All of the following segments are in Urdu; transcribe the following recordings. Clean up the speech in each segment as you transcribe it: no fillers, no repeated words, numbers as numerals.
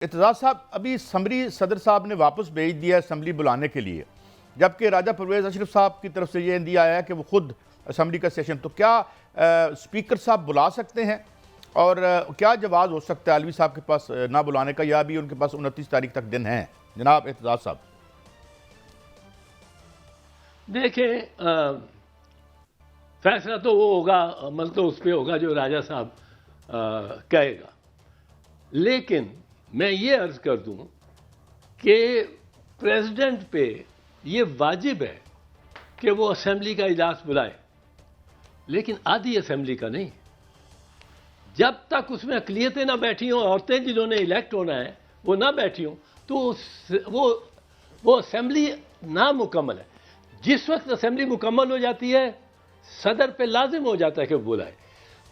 اعتزاز صاحب، ابھی اسمبلی صدر صاحب نے واپس بھیج دیا اسمبلی بلانے کے لیے، جبکہ راجہ پرویز اشرف صاحب کی طرف سے یہ اندیا آیا ہے کہ وہ خود اسمبلی کا سیشن، تو کیا اسپیکر صاحب بلا سکتے ہیں؟ اور کیا جواز ہو سکتا ہے علوی صاحب کے پاس نہ بلانے کا، یا بھی ان کے پاس 29 تاریخ تک دن ہیں؟ جناب اعتزاز صاحب دیکھیں، فیصلہ تو وہ ہوگا، عمل تو اس پہ ہوگا جو راجہ صاحب کہے گا، لیکن میں یہ عرض کر دوں کہ پریزیڈنٹ پہ یہ واجب ہے کہ وہ اسمبلی کا اجلاس بلائے، لیکن آدھی اسمبلی کا نہیں۔ جب تک اس میں اقلیتیں نہ بیٹھی ہوں، عورتیں جنہوں نے الیکٹ ہونا ہے وہ نہ بیٹھی ہوں، تو وہ اسمبلی نامکمل ہے۔ جس وقت اسمبلی مکمل ہو جاتی ہے، صدر پہ لازم ہو جاتا ہے کہ وہ بلائے،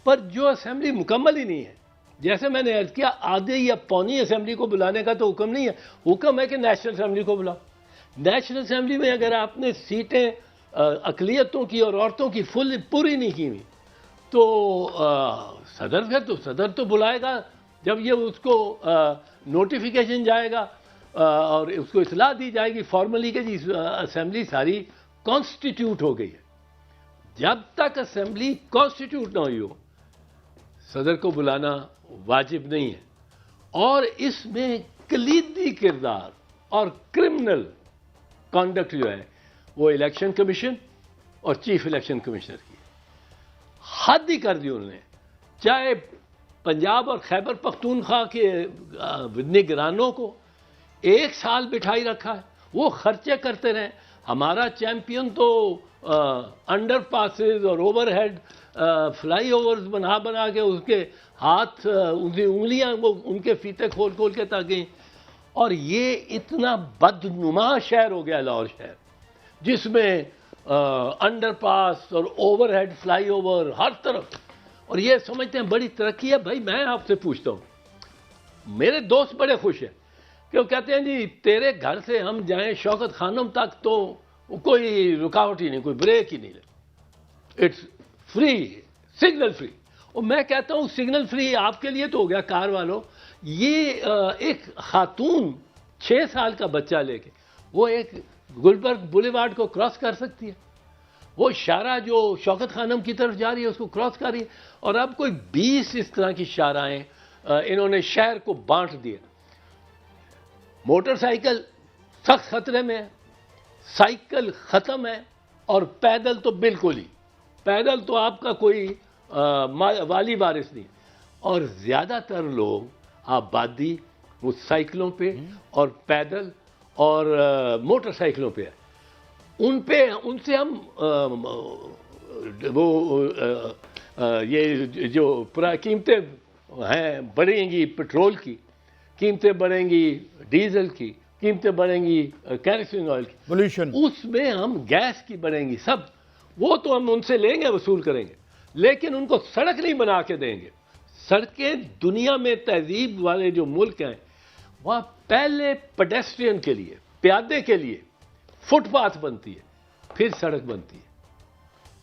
پر جو اسمبلی مکمل ہی نہیں ہے، جیسے میں نے عرض کیا، آدھے یا پونی اسمبلی کو بلانے کا تو حکم نہیں ہے، حکم ہے کہ نیشنل اسمبلی کو بلاؤ۔ نیشنل اسمبلی میں اگر آپ نے سیٹیں اقلیتوں کی اور عورتوں کی پوری نہیں کی ہوئی، تو صدر تو بلائے گا جب یہ اس کو نوٹیفیکیشن جائے گا اور اس کو اطلاع دی جائے گی فارملی کہ جی اسمبلی ساری کانسٹیٹیوٹ ہو گئی ہے۔ جب تک اسمبلی کانسٹیٹیوٹ نہ ہوئی ہو، صدر کو بلانا واجب نہیں ہے۔ اور اس میں کلیدی کردار اور کرمنل کانڈکٹ جو ہے وہ الیکشن کمیشن اور چیف الیکشن کمشنر کی حد ہی کر دی انہوں نے۔ چاہے پنجاب اور خیبر پختونخوا کے نگرانوں کو 1 سال بٹھائی رکھا ہے، وہ خرچے کرتے رہے۔ ہمارا چیمپئن تو انڈر پاسز اور اوور ہیڈ فلائی اوورز بنا کے اس کے ہاتھ، ان کی انگلیاں وہ ان کے فیتے کھول کے تک گئیں۔ اور یہ اتنا بدنما شہر ہو گیا لاہور شہر، جس میں انڈر پاس اور اوور ہیڈ فلائی اوور ہر طرف، اور یہ سمجھتے ہیں بڑی ترقی ہے۔ بھائی میں آپ سے پوچھتا ہوں، میرے دوست بڑے خوش ہیں کہ وہ کہتے ہیں جی تیرے گھر سے ہم جائیں شوکت خانم تک تو کوئی رکاوٹ ہی نہیں، کوئی بریک ہی نہیں لے، اٹس فری، سگنل فری۔ اور میں کہتا ہوں سگنل فری آپ کے لیے تو ہو گیا کار والوں، یہ ایک خاتون 6 سال کا بچہ لے کے وہ ایک گلبرگ بولیوارڈ کو کراس کر سکتی ہے، وہ شاہراہ جو شوکت خانم کی طرف جا رہی ہے اس کو کراس کر رہی ہے۔ اور اب کوئی 20 اس طرح کی شاہراہیں انہوں نے شہر کو بانٹ دیے۔ موٹر سائیکل سخت خطرے میں ہے، سائیکل ختم ہے، اور پیدل تو بالکل ہی، پیدل تو آپ کا کوئی والی وارث نہیں۔ اور زیادہ تر لوگ آبادی وہ سائیکلوں پہ اور پیدل اور موٹر سائیکلوں پہ ہے، ان سے ہم وہ یہ جو قیمتیں ہیں بڑھیں گی، پٹرول کی قیمتیں بڑھیں گی، ڈیزل کی قیمتیں بڑھیں گی، کیروسین آئل کی، پولیوشن، اس میں ہم گیس کی بڑھیں گی، سب وہ تو ہم ان سے لیں گے، وصول کریں گے، لیکن ان کو سڑک نہیں بنا کے دیں گے۔ سڑکیں دنیا میں تہذیب والے جو ملک ہیں وہاں پہلے پیڈسٹرین کے لیے، پیادے کے لیے فٹ پاتھ بنتی ہے، پھر سڑک بنتی ہے۔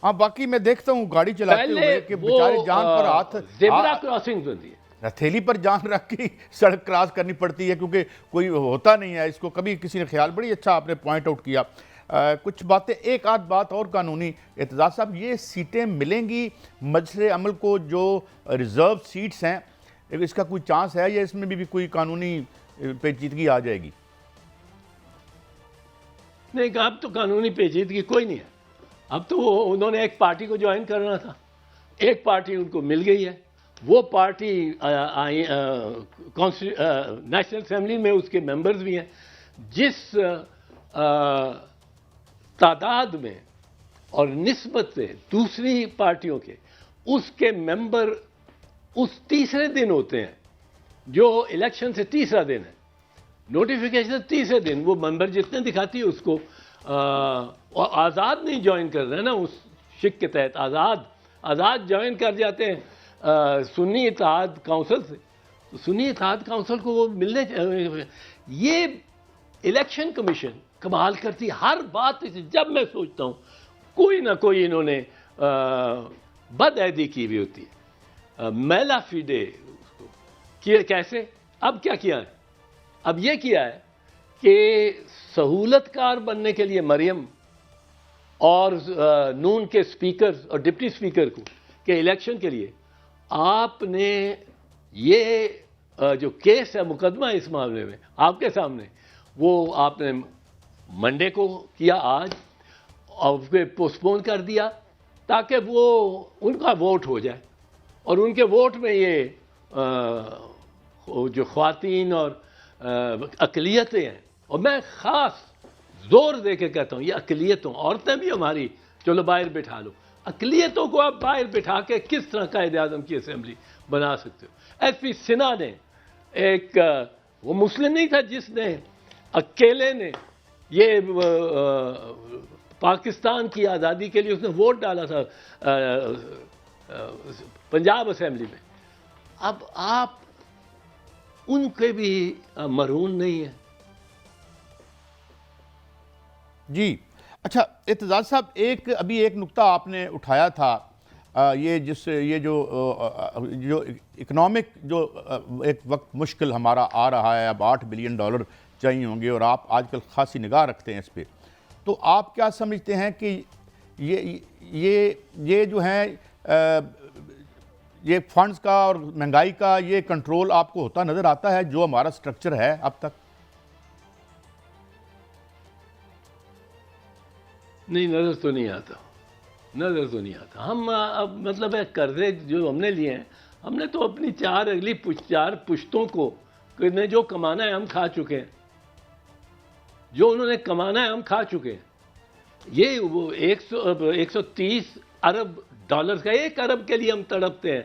ہاں باقی میں دیکھتا ہوں گاڑی چلاتے ہوئے کہ بیچارے جان پر ہاتھ، زیبرا کراسنگ بنتی ہے، ہتھیلی پر جان رکھ کے سڑک کراس کرنی پڑتی ہے، کیونکہ کوئی ہوتا نہیں ہے اس کو کبھی کسی نے خیال۔ بڑی اچھا آپ نے پوائنٹ آؤٹ کیا۔ کچھ باتیں، ایک آدھ بات اور قانونی، اعتزاز صاحب یہ سیٹیں ملیں گی مجلس عمل کو جو ریزرو سیٹس ہیں، اس کا کوئی چانس ہے یا اس میں بھی کوئی قانونی پیچیدگی آ جائے گی؟ نہیں، اب تو قانونی پیچیدگی کوئی نہیں ہے۔ اب تو انہوں نے ایک پارٹی کو جوائن کرنا تھا، ایک پارٹی ان کو مل گئی ہے، وہ پارٹی نیشنل اسمبلی میں اس کے ممبرز بھی ہیں۔ جس تعداد میں اور نسبت سے دوسری پارٹیوں کے، اس کے ممبر اس تیسرے دن ہوتے ہیں، جو الیکشن سے تیسرا دن ہے، نوٹیفیکیشن تیسرے دن، وہ ممبر جتنے دکھاتی ہے اس کو آزاد نہیں جوائن کر رہے ہیں نا، اس شک کے تحت آزاد جوائن کر جاتے ہیں سنی اتحاد کونسل سے، تو سنی اتحاد کونسل کو وہ ملنے۔ یہ الیکشن کمیشن کمال کرتی ہر بات، جب میں سوچتا ہوں کوئی نہ کوئی انہوں نے بد عہدی کی بھی ہوتی ہے، میلا فیڈے کیسے۔ اب کیا کیا ہے، اب یہ کیا ہے کہ سہولت کار بننے کے لیے مریم اور نون کے سپیکر اور ڈپٹی سپیکر کو کہ الیکشن کے لیے آپ نے یہ جو کیس ہے مقدمہ اس معاملے میں آپ کے سامنے وہ آپ نے منڈے کو کیا آج اور پھر پوسٹ پون کر دیا تاکہ وہ ان کا ووٹ ہو جائے اور ان کے ووٹ میں یہ جو خواتین اور اقلیتیں ہیں اور میں خاص زور دے کے کہتا ہوں یہ اقلیتوں عورتیں بھی ہماری چلو باہر بٹھا لو اقلیتوں کو آپ باہر بٹھا کے کس طرح قائد اعظم کی اسمبلی بنا سکتے ہو ایس پی سنہا نے ایک وہ مسلم نہیں تھا جس نے اکیلے نے یہ پاکستان کی آزادی کے لیے اس نے ووٹ ڈالا تھا پنجاب اسمبلی میں اب آپ ان کے بھی مرہون نہیں ہیں جی اچھا اعتزاز صاحب ابھی ایک نقطہ آپ نے اٹھایا تھا یہ جو اکنامک جو ایک وقت مشکل ہمارا آ رہا ہے اب $8 بلین چاہیے ہوں گے اور آپ آج کل خاصی نگاہ رکھتے ہیں اس پہ تو آپ کیا سمجھتے ہیں کہ یہ جو ہیں یہ فنڈز کا اور مہنگائی کا یہ کنٹرول آپ کو ہوتا نظر آتا ہے جو ہمارا سٹرکچر ہے اب تک؟ نہیں نظر تو نہیں آتا ہم اب مطلب ہے قرضے جو ہم نے لیے ہیں ہم نے تو اپنی اگلی چار پشتوں کو جو کمانا ہے ہم کھا چکے ہیں جو انہوں نے کمانا ہے ہم کھا چکے ہیں یہ وہ 130 ارب ڈالر کا 1 ارب کے لیے ہم تڑپتے ہیں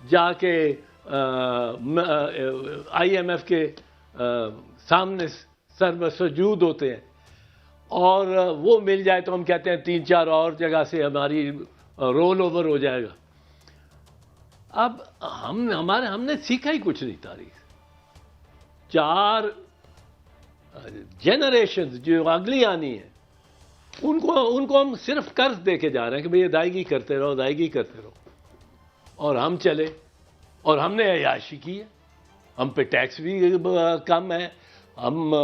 جا کے IMF کے سامنے سر سجود ہوتے ہیں اور وہ مل جائے تو ہم کہتے ہیں 3-4 اور جگہ سے ہماری رول اوور ہو جائے گا اب ہم نے سیکھا ہی کچھ نہیں تاریخ 4 جنریشنز جو اگلی آنی ہیں ان کو ہم صرف قرض دے کے جا رہے ہیں کہ بھئی ادائیگی کرتے رہو اور ہم چلے اور ہم نے عیاشی کی ہے ہم پہ ٹیکس بھی کم ہے ہم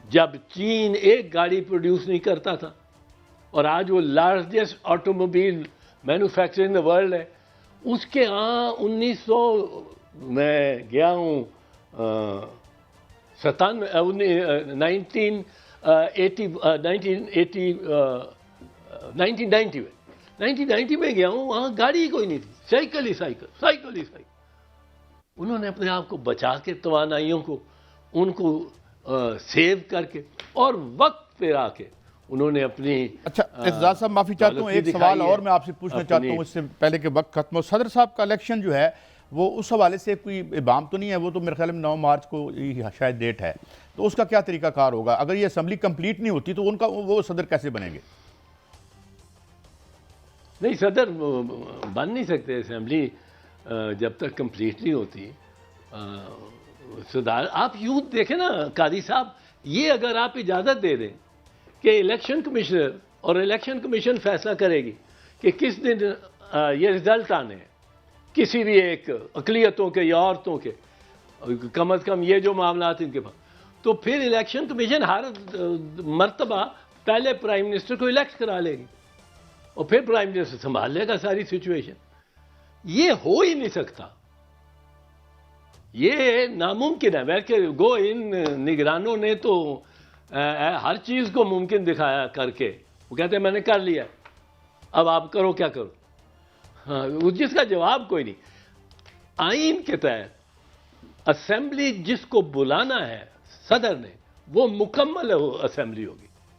جب چین ایک گاڑی پروڈیوس نہیں کرتا تھا اور آج وہ largest auto mobile manufacture in the world ہے اس کے 1900 میں گیا ہوں 1990 میں گیا ہوں وہاں گاڑی کوئی نہیں تھی سائیکل ہی سائیکل انہوں نے اپنے آپ کو بچا کے توانائیوں کو ان کو سیو کر کے اور وقت پہ آ کے انہوں نے اپنی اچھا اعتزاز صاحب معافی چاہتا ہوں ایک سوال اور میں آپ سے پوچھنا چاہتا ہوں اس سے پہلے کہ وقت ختم ہو صدر صاحب کا الیکشن جو ہے وہ اس حوالے سے کوئی ابہام تو نہیں ہے وہ تو میرے خیال میں 9 مارچ کو شاید ڈیٹ ہے تو اس کا کیا طریقہ کار ہوگا اگر یہ اسمبلی کمپلیٹ نہیں ہوتی تو ان کا وہ صدر کیسے بنیں گے؟ نہیں صدر بن نہیں سکتے اسمبلی جب تک کمپلیٹ نہیں ہوتی آپ یوں دیکھیں نا قاضی صاحب یہ اگر آپ اجازت دے دیں کہ الیکشن کمشنر اور الیکشن کمیشن فیصلہ کرے گی کہ کس دن یہ رزلٹ آنے ہیں کسی بھی ایک اقلیتوں کے یا عورتوں کے کم از کم یہ جو معاملات ان کے پاس تو پھر الیکشن کمیشن ہر مرتبہ پہلے پرائم منسٹر کو الیکٹ کرا لے گی اور پھر پرائم منسٹر سنبھال لے گا ساری سچویشن یہ ہو ہی نہیں سکتا یہ ناممکن ہے بلکہ گو ان نگرانوں نے تو ہر چیز کو ممکن دکھایا کر کے وہ کہتے ہیں میں نے کر لیا اب آپ کرو کیا کرو جس کا جواب کوئی نہیں آئین کے تحت اسمبلی جس کو بلانا ہے صدر نے وہ مکمل اسمبلی ہوگی